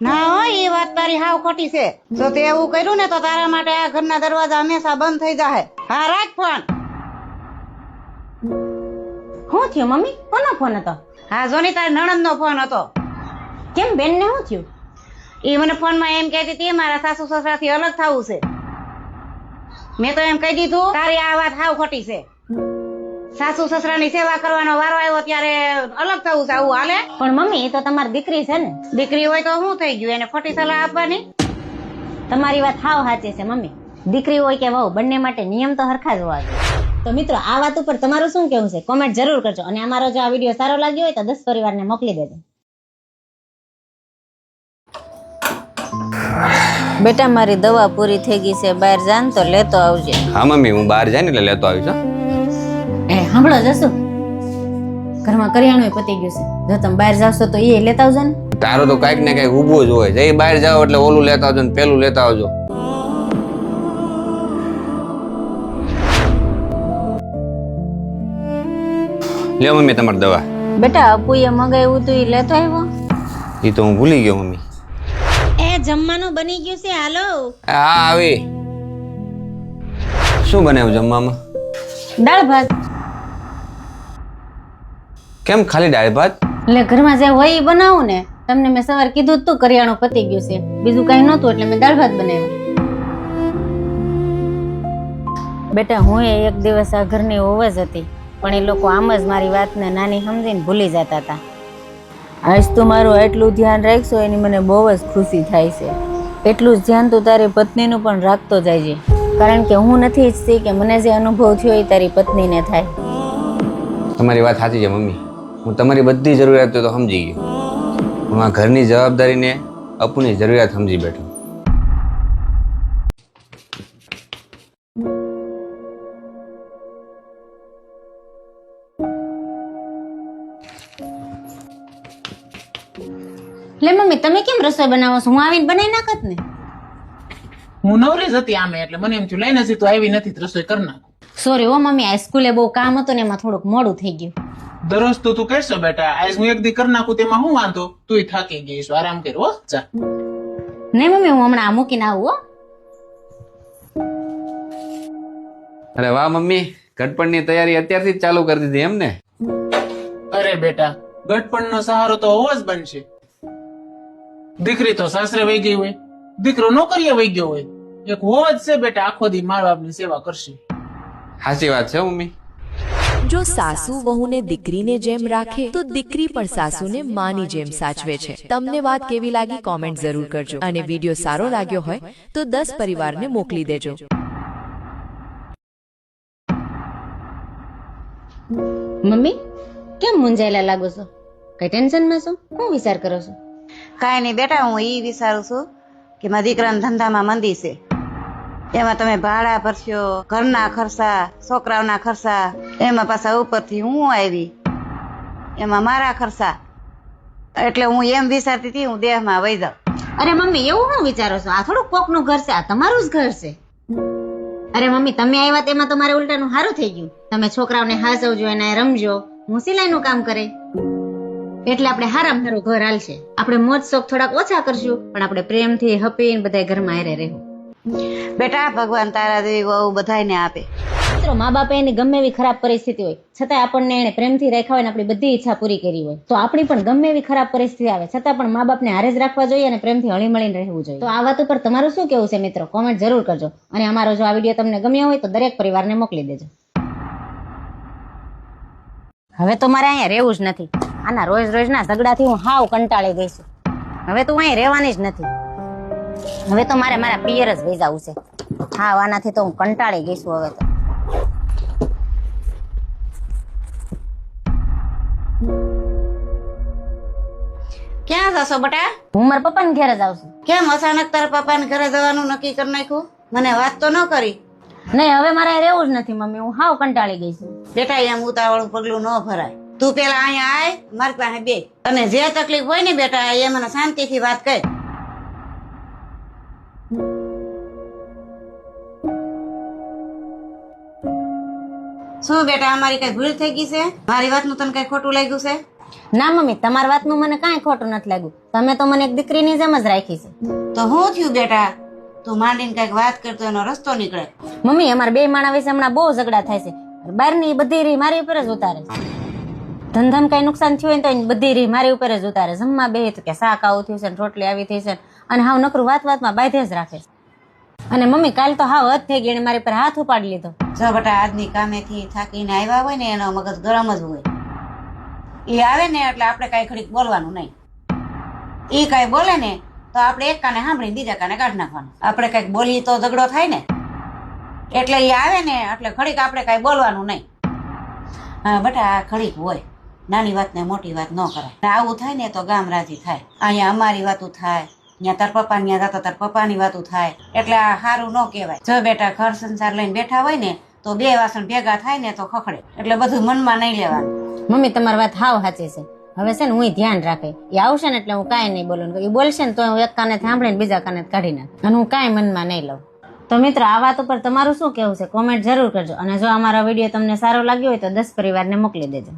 ના હો, એ વાત તારી હાવ ખોટી છે. જો તે એવું કર્યું ને તો તારા માટે આ ઘરના દરવાજા હંમેશા બંધ થઈ જાય. હા, રાખ ફોન. શું થયું મમ્મી? કોનો ફોન હતો? હા, જોની તારી નણંદ નો ફોન હતો. કેમ બેન ને શું થયું? એ મને ફોનમાં એમ કહેતી હતી મારા સાસુ સસરાથી અલગ થવું છે. મેં તો એમ કહી દીધું તારી આ વાત હાવ ખોટી છે. સાસુ સસરાની સેવા કરવાનો વારો આવ્યો ત્યારે અલગ થવું છે, આવું હાલે? પણ મમ્મી, એ તો તમારી દીકરી છે ને. દીકરી હોય તો શું થઈ ગયું, એને ખોટી સલાહ આપવાની? તમારી વાત હાવ સાચી છે મમ્મી. દીકરી હોય કે વહુ, બંને માટે નિયમ તો હરખા જ હોવા જોઈએ. તો મિત્રો, આ વાત ઉપર તમારું શું કહેવું છે? કોમેન્ટ જરૂર કરજો. અને અમારો જો આ વિડીયો સારો લાગ્યો હોય તો 10 પરિવારને મોકલી દેજો. બેટા, મારી દવા પૂરી થઈ ગઈ છે, બહાર જાન તો લેતો આવજે. હા મમ્મી, હું બહાર જાય ને એટલે લેતો આવીશ. એ સાંભળો જશો, ઘરમાં કરિયાણું પતી ગયું છે. જો તમે બહાર જાવશો તો એ લેતા આવજો ને. તારો તો કઈક ને કઈક ઊભું જ હોય. જઈ બહાર જાઓ એટલે ઓલું લેતા આવજો ને પેલું લેતા આવજો. લ્યો મમ્મી તમારી દવા. બેટા, અપુએ મગાવ્યું તું, એ લેતો આવ્યો? એ તો હું ભૂલી ગયો મમ્મી. એ જમવાનું બની ગયું છે, હાલો. હા, આવી. શું બનાવ્યું જમવામાં? દાળ ભાત. કેમ ખાલી દાળ ભાત? એટલે ઘરમાં જે હોય એ બનાવું ને. તમને મેં સવારે કીધું તું કરિયાણું પતી ગયું છે, બીજું કઈ નહોતું એટલે મેં દાળ ભાત બનાવ્યું. બેટા, હું એક દિવસ આ ઘરની હોવ જ હતી, પણ એ લોકો આમ જ મારી વાતને નાની સમજીને ભૂલી જતા હતા. આજ તું મારું એટલું ધ્યાન રાખશો એની મને બહુ જ ખુશી થાય છે. એટલું જ ધ્યાન તું તારી પત્નીનું પણ રાખતો જાય છે, કારણ કે હું નથી ઈચ્છતી કે મને જે અનુભવ થયો એ તારી પત્નીને થાય. તમારી વાત સાચી છે મમ્મી. હું તમારી બધી જરૂરિયાતો તો સમજી ગયો. હું આ ઘરની જવાબદારીને અપુની જરૂરિયાત સમજી બેઠો. લે મમ્મી, તમે કેમ રસોઈ બનાવો છો? હું આવીને બનાવી નાખત ને. હું નવરી જ હતી આમે, એટલે મને એમ થયું લઈને હજી તો આવી નથી તો રસોઈ કરી નાખું. સોરી હો મમ્મી, આ સ્કૂલે બહુ કામ હતું ને એમાં થોડુંક મોડું થઈ ગયું. દરરોજ તો તું કરશો બેટા, આજ હું એક દી કરી નાખું તેમાં હું વાંધો? તુંય થાકી ગઈ છો, આરામ કર હો. જા. નહીં મમ્મી, હું હમણાં આ મૂકીને આવું હો. અરે વાહ મમ્મી, ઘટપણની તૈયારી અત્યારથી જ ચાલુ કરી દીધી એમ ને? અરે બેટા, ગટપણનો સહારો તો હોવો જ બનશે. દીકરી તો સાસરે વહી ગઈ હોય, દીકરો નોકરીએ વહી ગયો હોય, એક હોવ જ છે બેટા, આખો દી મા બાપની સેવા કરશે. સાચી વાત છે મમ્મી. જો સાસુ વહુને દીકરીને જેમ રાખે તો દીકરી પણ સાસુને માની જેમ સાચવે છે. તમને વાત કેવી લાગી કોમેન્ટ જરૂર કરજો, અને વિડીયો સારો લાગ્યો હોય તો 10 પરિવારને મોકલી દેજો. મમ્મી, કેમ મૂંઝાયેલા લાગો છો? કઈ ટેન્શનમાં છો? શું વિચાર કરો છો? કાંઈ નહીં બેટા, હું ઈ વિચારું છું કે મારા દીકરાના ધંધામાં મંદી છે. એમાં તમે ભાડા ભરશો, ઘરના ખર્ચા, છોકરાઓના ખર્ચા, એમાં પાછા ઉપરથી હું આવી, એમાં મારા ખર્ચા. એટલે હું એમ વિચારતી હતી હું દેહમાં વહી જાઉં. અરે મમ્મી, એવું શું વિચારો છો? આ થોડું કોકનું ઘર છે, આ તમારું જ ઘર છે. અરે મમ્મી, તમે આવ્યા તેમાં તો મારે ઉલટાનું સારું થઈ ગયું. તમે છોકરાઓને હાચવજો, એને રમજો, હું સિલાઈનું કામ કરે, એટલે આપણે હારામાં સારું ઘર હાલશે. આપણે મોજ શોખ થોડાક ઓછા કરશું, પણ આપણે પ્રેમથી હપીને બધા ઘરમાં હારે રહેવું. બેટા, ભગવાન તારા જેવી વહુ બધાયને આપે. મિત્રો, મા બાપે એની ગમે એવી ખરાબ પરિસ્થિતિ હોય છતાં આપણને એને પ્રેમથી રાખ્યા હોય ને આપણી બધી ઈચ્છા પૂરી કરી હોય, તો આપણી પણ ગમે એવી ખરાબ પરિસ્થિતિ આવે છતાં પણ મા બાપને હારે જ રાખવા જોઈએ અને પ્રેમથી હળી મળીને રહેવું જોઈએ. તો આ વાત ઉપર તમારું શું કેવું છે મિત્રો? કોમેન્ટ જરૂર કરજો. અને અમારો જો આ વિડીયો તમને ગમ્યો હોય તો દરેક પરિવારને મોકલી દેજો. હવે તો મારે અહીંયા રહેવું જ નથી. આના રોજ રોજના ઝઘડાથી હું હાવ કંટાળી ગઈ છું. હવે તો હું અહીં રહેવાની જ નથી. હવે તો મારે મારા પિયર જ વહી જવું છે. હા, આનાથી તો હું કંટાળી ગઈ છું હવે તો. ક્યાં જશો બેટા? હું મારા પપ્પાને ઘેર જ આવું છું. કેમ અચાનક તારા પપ્પાને ઘરે જવાનું નક્કી કરી નાખ્યું? મને વાત તો ન કરી. નહીં, હવે મારે રહેવું જ નથી મમ્મી, હું હાવ કંટાળી ગઈ છું. બેટા, એમ ઉતાવળું પગલું ન ભરાય. તું પેલા અહીંયા આય, મારી પાસે બે, અને જે તકલીફ હોય ને બેટા એ મને શાંતિથી વાત કર. શું બેટા, અમારી કઈ ભૂલ થઈ ગઈ છે? મારી વાતનું તને કઈ ખોટું લાગ્યું છે? ના મમ્મી, તમારી વાતનું મને કાંઈ ખોટું નથી લાગ્યું. તમે તો મને એક દીકરીની જેમ જ રાખી છે. તો શું થયું બેટા? તું માંડીને કઈક વાત કરતો એનો રસ્તો નીકળે. મમ્મી, અમારા બે માણા વિશે હમણાં બહુ ઝઘડા થાય છે. બહારની બધી રીહ મારી ઉપર જ ઉતારે છે. ધંધામાં કઈ નુકસાન થયું હોય ને તો એની બધી રીહ મારી ઉપર જ ઉતારે. જમવા બે તો કે શાક આવું થયું છે ને રોટલી આવી થઈ છે અને હાવ નકરું વાતમાં બાંધે જ રાખે છે. અને મમ્મી, કાલ તો હાવ હદ થઈ ગઈ, એને મારી પર હાથ ઉપાડી લીધો. જો બેટા, આજની કામેથી થાકીને આવ્યા હોય ને એનો મગજ ગરમ જ હોય. એ આવે ને એટલે આપણે કઈ ઘડીક બોલવાનું નહીં. એ કઈ બોલે ને તો આપણે એક કાને સાંભળીને બીજા કાને કાઢી નાખવાનું. આપણે કઈક બોલીએ તો ઝઘડો થાય ને, એટલે એ આવે ને એટલે ઘડીક આપણે કઈ બોલવાનું નહીં. હા બેટા, આ ઘડીક હોય, નાની વાત ને મોટી વાત ન કરાય. આવું થાય ને તો ગામ રાજી થાય. અહીંયા અમારી વાતું થાય, ત્યાં તાર પપ્પા ત્યાં જતો તાર પપ્પાની વાતું થાય, એટલે આ સારું ન કહેવાય. જો બેટા, ઘર સંસાર લઈને બેઠા હોય ને તો બે વાસણ ભેગા થાય ને તો ખખડે, એટલે બધું મનમાં નહીં લેવાનું. મમ્મી, તમારી વાત હાવ સાચી છે. હવે છે ને હું ધ્યાન રાખે. એ આવશે ને એટલે હું કાંઈ નહીં બોલું. એ બોલશે ને તો હું એક કાને સાંભળીને બીજા કાને કાઢી નાખ અને હું કાંઈ મનમાં નહીં લઉં. તો મિત્રો, આ વાત ઉપર તમારું શું કહેવું છે કોમેન્ટ જરૂર કરજો. અને જો અમારો વિડીયો તમને સારો લાગ્યો હોય તો 10 પરિવારને મોકલી દેજો.